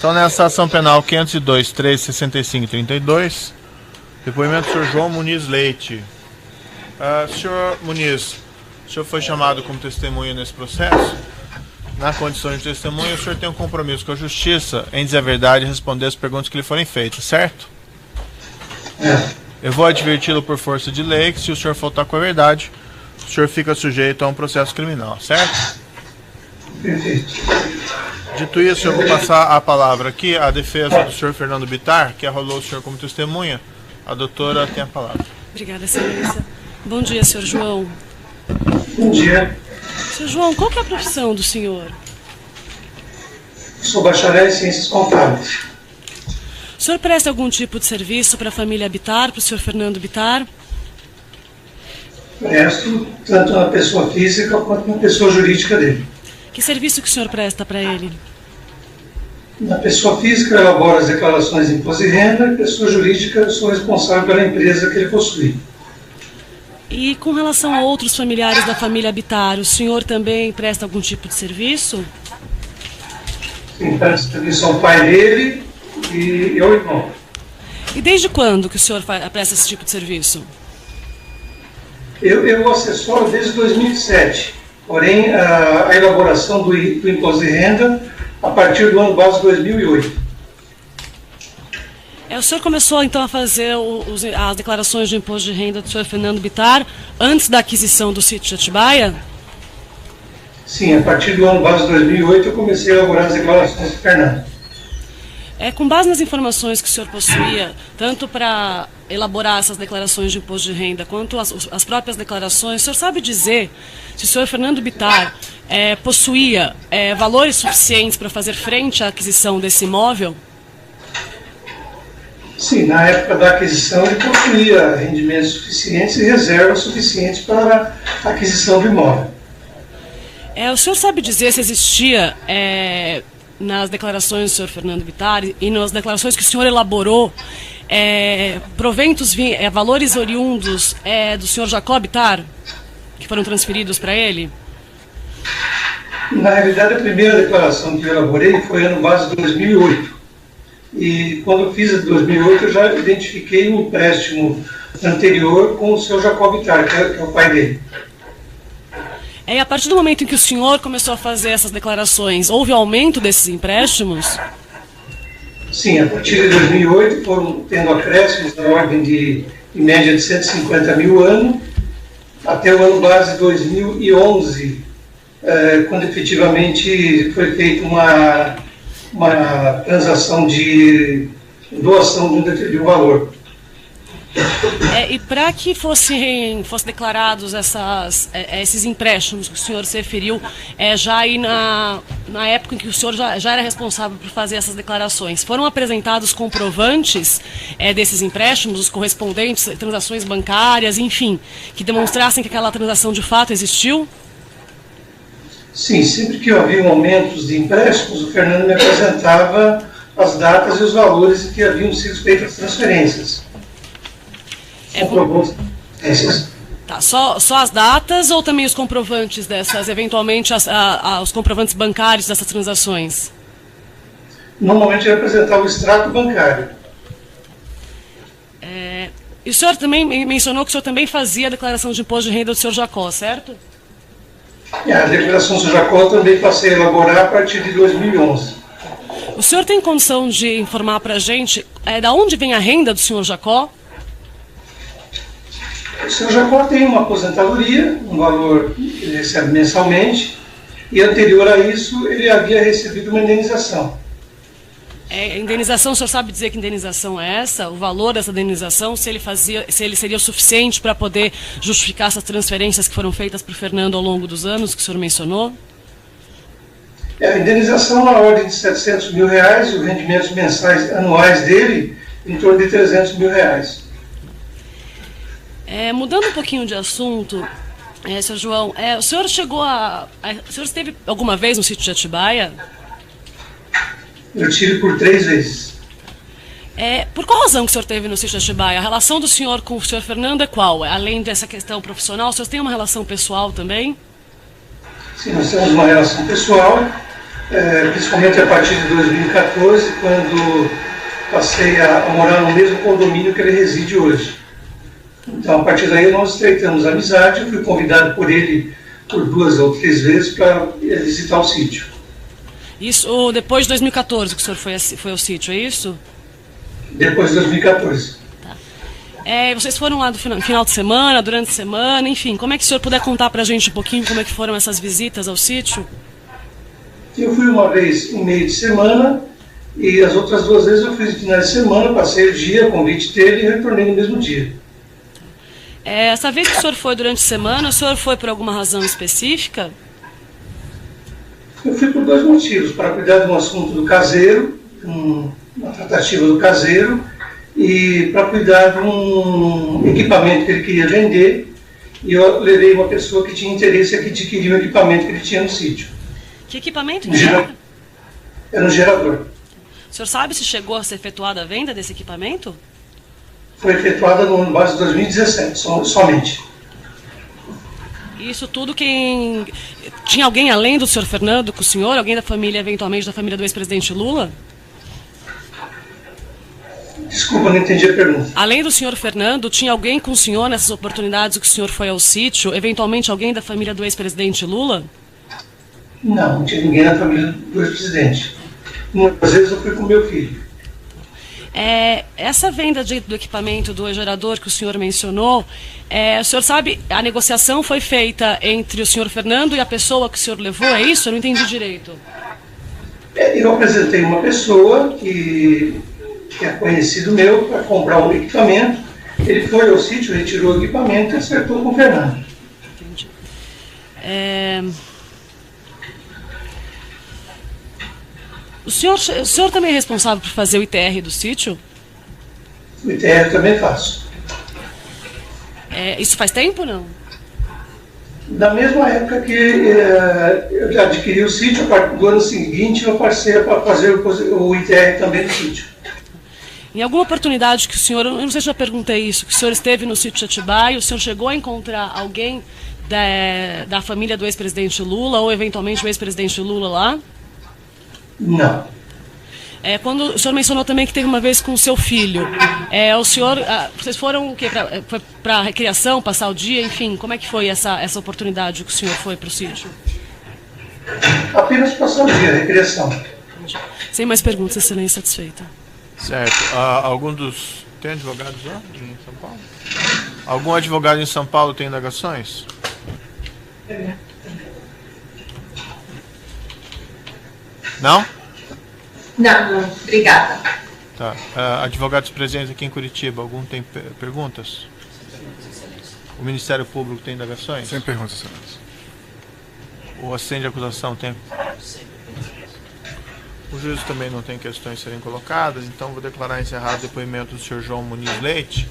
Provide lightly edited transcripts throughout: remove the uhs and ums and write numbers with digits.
Então, nessa ação penal 502, 3, 65 e 32, depoimento do senhor João Muniz Leite. Senhor Muniz, o senhor foi chamado como testemunha nesse processo. Na condição de testemunha, o senhor tem um compromisso com a justiça em dizer a verdade e responder as perguntas que lhe forem feitas, certo? Eu vou adverti-lo por força de lei que, se o senhor faltar com a verdade, o senhor fica sujeito a um processo criminal, certo? Perfeito. Dito isso, eu vou passar a palavra aqui à defesa do senhor Fernando Bittar, que arrolou o senhor como testemunha. A doutora tem a palavra. Obrigada, excelência. Bom dia, senhor João. Bom dia. Senhor João, qual que é a profissão do senhor? Sou bacharel em Ciências Contábeis. O senhor presta algum tipo de serviço para a família Bittar, para o senhor Fernando Bittar? Presto tanto na pessoa física quanto na pessoa jurídica dele. Que serviço que o senhor presta para ele? Na pessoa física, eu elaboro as declarações de imposto de renda, e pessoa jurídica, eu sou responsável pela empresa que ele possui. E com relação a outros familiares da família Bittar, o senhor também presta algum tipo de serviço? Sim, presta serviço ao pai dele e ao irmão. E desde quando que o senhor presta esse tipo de serviço? Eu assessoro desde 2007, porém a elaboração do imposto de renda a partir do ano base 2008. O senhor começou então a fazer as declarações de imposto de renda do senhor Fernando Bittar antes da aquisição do sítio de Atibaia? Sim, a partir do ano base 2008 eu comecei a elaborar as declarações do Fernando. Com base nas informações que o senhor possuía, tanto para elaborar essas declarações de imposto de renda, quanto as próprias declarações, o senhor sabe dizer se o senhor Fernando Bittar possuía valores suficientes para fazer frente à aquisição desse imóvel? Sim, na época da aquisição ele possuía rendimentos suficientes e reservas suficientes para a aquisição do imóvel. O senhor sabe dizer se existia, nas declarações do senhor Fernando Bittar e nas declarações que o senhor elaborou, proventos, valores oriundos do senhor Jacó Bittar, que foram transferidos para ele? Na realidade, a primeira declaração que eu elaborei foi ano base 2008. E quando eu fiz a de 2008, eu já identifiquei um empréstimo anterior com o seu Jacó Bittar, que é o pai dele. A partir do momento em que o senhor começou a fazer essas declarações, houve aumento desses empréstimos? Sim, a partir de 2008 foram tendo acréscimos na ordem de em média de 150 mil ano, até o ano base 2011, quando efetivamente foi feita uma transação de doação de um valor. E para que fossem declarados esses empréstimos que o senhor se referiu, já aí na época em que o senhor já era responsável por fazer essas declarações, foram apresentados comprovantes desses empréstimos, os correspondentes, transações bancárias, enfim, que demonstrassem que aquela transação de fato existiu? Sim, sempre que havia aumentos de empréstimos, o Fernando me apresentava as datas e os valores em que haviam sido feitas as transferências. Tá, só as datas ou também os comprovantes dessas, eventualmente os comprovantes bancários dessas transações? Normalmente ele apresentava o extrato bancário. E o senhor também mencionou que o senhor também fazia a declaração de imposto de renda do senhor Jacó, certo? A declaração do senhor Jacó eu também passei a elaborar a partir de 2011. O senhor tem condição de informar para a gente da onde vem a renda do senhor Jacó? O senhor Jacó tem uma aposentadoria, um valor que ele recebe mensalmente, e anterior a isso ele havia recebido uma indenização. Indenização, o senhor sabe dizer que indenização é essa? O valor dessa indenização, se ele seria o suficiente para poder justificar essas transferências que foram feitas para o Fernando ao longo dos anos que o senhor mencionou? A indenização na ordem de 700 mil reais, os rendimentos mensais anuais dele em torno de 300 mil reais. Mudando um pouquinho de assunto, senhor João, o senhor o senhor esteve alguma vez no sítio de Atibaia? Eu tive por 3 vezes. Por qual razão que o senhor teve no sítio de Atibaia? A relação do senhor com o senhor Fernando é qual? Além dessa questão profissional, o senhor tem uma relação pessoal também? Sim, nós temos uma relação pessoal principalmente a partir de 2014, quando passei a morar no mesmo condomínio que ele reside hoje. Então, a partir daí, nós estreitamos a amizade. Eu fui convidado por ele por 2 ou 3 vezes para visitar o sítio. Isso depois de 2014 que o senhor foi ao sítio, é isso? Depois de 2014. Tá. Vocês foram lá no final de semana, durante a semana, enfim, como é que o senhor puder contar pra gente um pouquinho como é que foram essas visitas ao sítio? Eu fui uma vez em meio de semana e as outras 2 vezes eu fui de final de semana, passei o dia, convite dele e retornei no mesmo dia. Essa vez que o senhor foi durante a semana, o senhor foi por alguma razão específica? Eu fui por 2 motivos, para cuidar de um assunto do caseiro, uma tratativa do caseiro, e para cuidar de um equipamento que ele queria vender, e eu levei uma pessoa que tinha interesse em adquirir um equipamento que ele tinha no sítio. Que equipamento? Era um gerador. O senhor sabe se chegou a ser efetuada a venda desse equipamento? Foi efetuada no base de 2017, somente. Isso tudo quem... Tinha alguém além do senhor Fernando com o senhor? Alguém da família, eventualmente, da família do ex-presidente Lula? Desculpa, não entendi a pergunta. Além do senhor Fernando, tinha alguém com o senhor nessas oportunidades que o senhor foi ao sítio? Eventualmente alguém da família do ex-presidente Lula? Não tinha ninguém na família do ex-presidente. Muitas vezes eu fui com meu filho. Essa venda do equipamento do gerador que o senhor mencionou, o senhor sabe, a negociação foi feita entre o senhor Fernando e a pessoa que o senhor levou, é isso? Eu não entendi direito. Eu apresentei uma pessoa que é conhecido meu para comprar um equipamento. Ele foi ao sítio, retirou o equipamento e acertou com o Fernando. Entendi. O senhor também é responsável por fazer o ITR do sítio? O ITR eu também faço. Isso faz tempo ou não? Da mesma época que eu já adquiri o sítio, a partir do ano seguinte eu passei para fazer o ITR também do sítio. Em alguma oportunidade que o senhor, eu não sei se eu já perguntei isso, que o senhor esteve no sítio de Atibaia, o senhor chegou a encontrar alguém da família do ex-presidente Lula ou eventualmente o ex-presidente Lula lá? Não. Quando o senhor mencionou também que teve uma vez com o seu filho, o senhor, vocês foram o quê? Foi para recreação, passar o dia, enfim, como é que foi essa oportunidade que o senhor foi para o sítio? Apenas passar o dia, recreação. Sem mais perguntas, excelência, satisfeita. Certo. Tem advogados lá em São Paulo? Algum advogado em São Paulo tem indagações? Não? Não, obrigada. Tá. Advogados presentes aqui em Curitiba, algum tem perguntas? O Ministério Público tem indagações? Sem perguntas, excelência. O assento de acusação tem? O juiz também não tem questões a serem colocadas, então vou declarar encerrado o depoimento do senhor João Muniz Leite.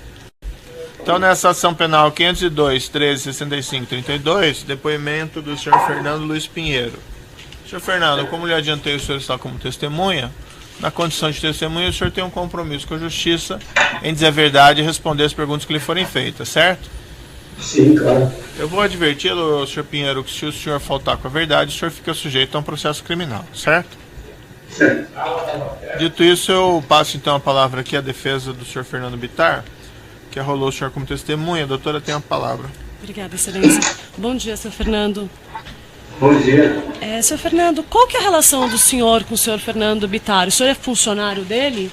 Então, nessa ação penal 502, 13, 65, 32, depoimento do senhor Fernando Luiz Pinheiro. Senhor Fernando, como lhe adiantei, o senhor está como testemunha. Na condição de testemunha, o senhor tem um compromisso com a justiça em dizer a verdade e responder as perguntas que lhe forem feitas, certo? Sim, claro. Eu vou adverti-lo, senhor Pinheiro, que se o senhor faltar com a verdade, o senhor fica sujeito a um processo criminal, certo? Certo. Dito isso, eu passo então a palavra aqui à defesa do senhor Fernando Bittar, que arrolou o senhor como testemunha. A doutora tem a palavra. Obrigada, excelência. Bom dia, senhor Fernando. Bom dia. Senhor Fernando, qual que é a relação do senhor com o senhor Fernando Bittar? O senhor é funcionário dele?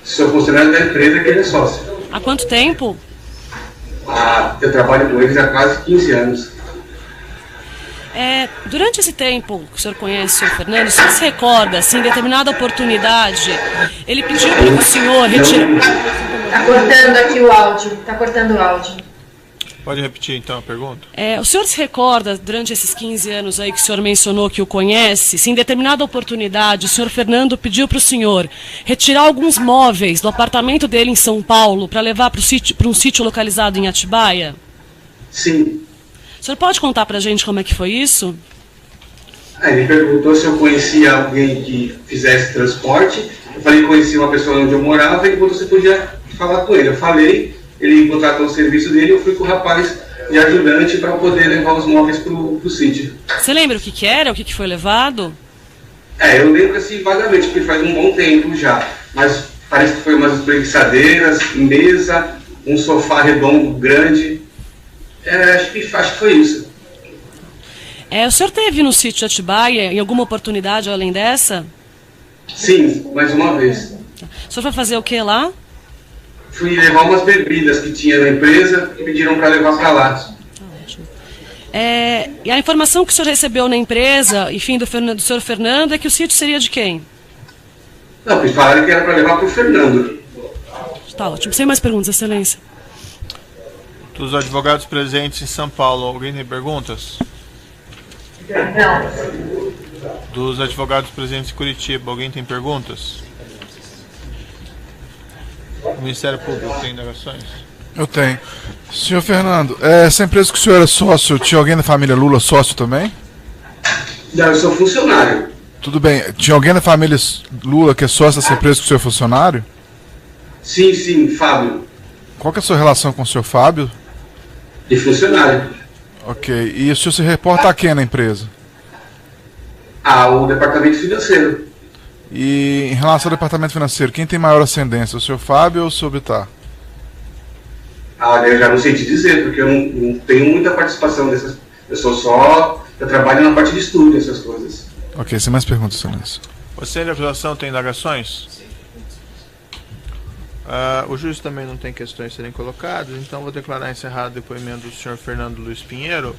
Sou funcionário da empresa que ele é sócio. Há quanto tempo? Eu trabalho com eles há quase 15 anos. Durante esse tempo que o senhor conhece o senhor Fernando, o senhor se recorda, assim, em determinada oportunidade, ele pediu para que o senhor retire... Está cortando aqui o áudio, está cortando o áudio. Pode repetir então a pergunta? O senhor se recorda, durante esses 15 anos aí que o senhor mencionou que o conhece, se em determinada oportunidade o senhor Fernando pediu para o senhor retirar alguns móveis do apartamento dele em São Paulo para levar para um sítio localizado em Atibaia? Sim. O senhor pode contar para a gente como é que foi isso? Ele perguntou se eu conhecia alguém que fizesse transporte. Eu falei que conhecia uma pessoa onde eu morava e perguntou se podia falar com ele. Eu falei, ele contratou o serviço dele e eu fui com o rapaz de ajudante para poder levar os móveis para o sítio. Você lembra o que era, o que foi levado? Eu lembro assim vagamente, porque faz um bom tempo já, mas parece que foi umas espreguiçadeiras, mesa, um sofá redondo grande, acho que foi isso. O senhor teve no sítio Atibaia em alguma oportunidade além dessa? Sim, mais uma vez. O senhor vai fazer o que lá? Fui levar umas bebidas que tinha na empresa e pediram para levar para lá. E a informação que o senhor recebeu na empresa, enfim, do senhor Fernando, é que o sítio seria de quem? Não, eles falaram que era para levar para o Fernando. Tá ótimo. Sem mais perguntas, excelência. Dos advogados presentes em São Paulo, alguém tem perguntas? Não. Dos advogados presentes em Curitiba, alguém tem perguntas? O Ministério Público tem indagações? Eu tenho. Senhor Fernando, essa empresa que o senhor é sócio, tinha alguém da família Lula sócio também? Não, eu sou funcionário. Tudo bem. Tinha alguém da família Lula que é sócio dessa empresa que o senhor é funcionário? Sim, Fábio. Qual que é a sua relação com o senhor Fábio? De funcionário. Ok. E o senhor se reporta a quem na empresa? O departamento financeiro. E em relação ao departamento financeiro, quem tem maior ascendência, o senhor Fábio ou o senhor Bittar? Eu já não sei te dizer, porque eu não tenho muita participação dessas. Eu trabalho na parte de estudo, essas coisas. Ok, sem mais perguntas, excelência. Você de acusação tem indagações? O juiz também não tem questões a serem colocadas, então vou declarar encerrado o depoimento do senhor Fernando Luiz Pinheiro.